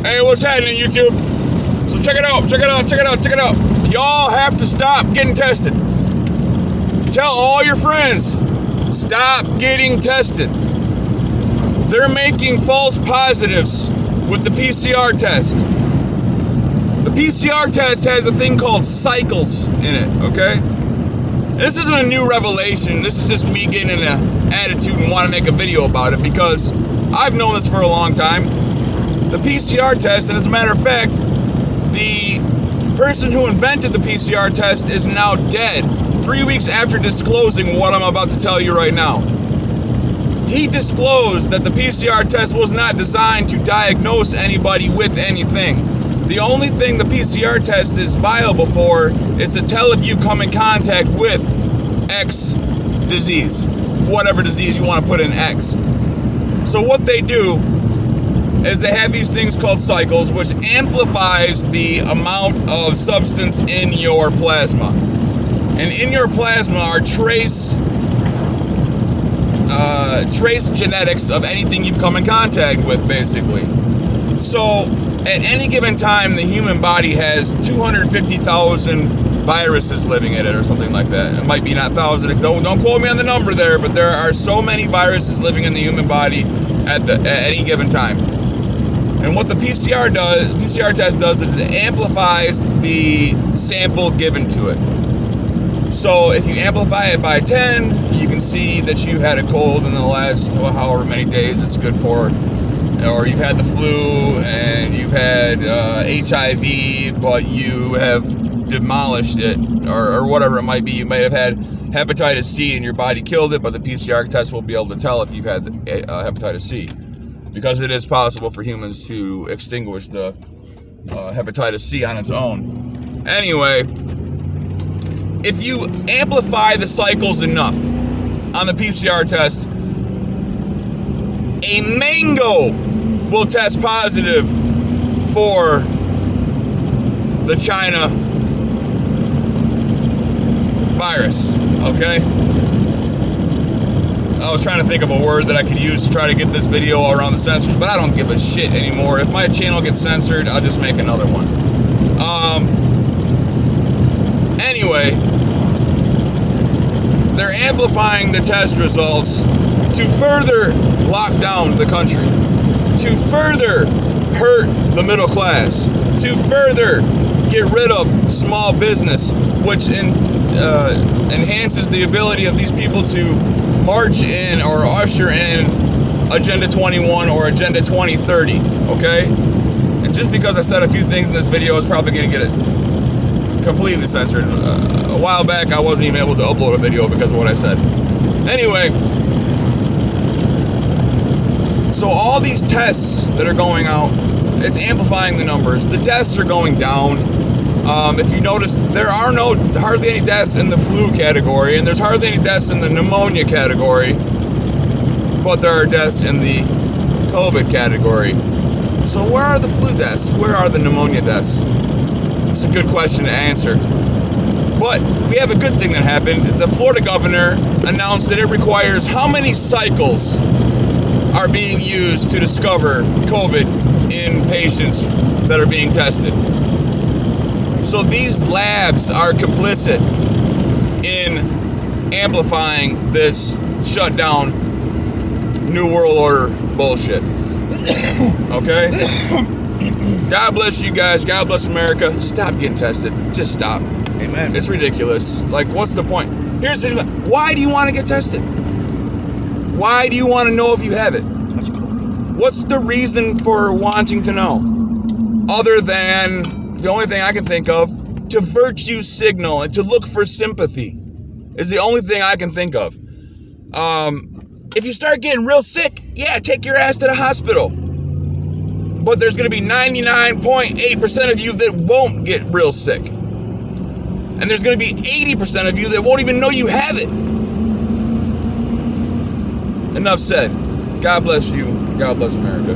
Hey, what's happening, YouTube? So check it out. Y'all have to stop getting tested. Tell all your friends, stop getting tested. They're making false positives with the PCR test. The PCR test has a thing called cycles in it, okay? This isn't a new revelation. This is just me getting an attitude and want to make a video about it because I've known this for a long time. The PCR test, and as a matter of fact, the person who invented the PCR test is now dead 3 weeks after disclosing what I'm about to tell you right now. He disclosed that the PCR test was not designed to diagnose anybody with anything. The only thing the PCR test is viable for is to tell if you come in contact with X disease, whatever disease you want to put in X. So what they do is they have these things called cycles, which amplifies the amount of substance in your plasma. And in your plasma are trace genetics of anything you've come in contact with, basically. So at any given time, the human body has 250,000 viruses living in it or something like that. It might be not 1,000. Don't quote me on the number there, but there are so many viruses living in the human body at any given time. And what the PCR test does is it amplifies the sample given to it. So if you amplify it by 10, you can see that you had a cold in the last however many days it's good for. Or you've had the flu and you've had HIV, but you have demolished it, or whatever it might be. You might have had hepatitis C and your body killed it, but the PCR test will be able to tell if you've had hepatitis C, because it is possible for humans to extinguish the hepatitis C on its own. Anyway, if you amplify the cycles enough on the PCR test, a mango will test positive for the China virus, okay? I was trying to think of a word that I could use to try to get this video around the censors, but I don't give a shit anymore. If my channel gets censored, I'll just make another one. Anyway, they're amplifying the test results to further lock down the country, to further hurt the middle class, to further get rid of small business, which enhances the ability of these people to march in or usher in Agenda 21 or Agenda 2030, okay? And just because I said a few things in this video is probably going to get it completely censored. A while back, I wasn't even able to upload a video because of what I said. Anyway, so all these tests that are going out, it's amplifying the numbers. The deaths are going down. If you notice, there are hardly any deaths in the flu category, and there's hardly any deaths in the pneumonia category, but there are deaths in the COVID category. So where are the flu deaths? Where are the pneumonia deaths? It's a good question to answer. But we have a good thing that happened. The Florida governor announced that it requires how many cycles are being used to discover COVID in patients that are being tested. So these labs are complicit in amplifying this shutdown New World Order bullshit. Okay? God bless you guys. God bless America. Stop getting tested. Just stop. Amen. It's ridiculous. Like, what's the point? Here's the thing. Why do you want to get tested? Why do you want to know if you have it? That's cool. What's the reason for wanting to know? Other than the only thing I can think of, to virtue signal and to look for sympathy is the only thing I can think of. If you start getting real sick, yeah, take your ass to the hospital. But there's going to be 99.8% of you that won't get real sick. And there's going to be 80% of you that won't even know you have it. Enough said. God bless you. God bless America.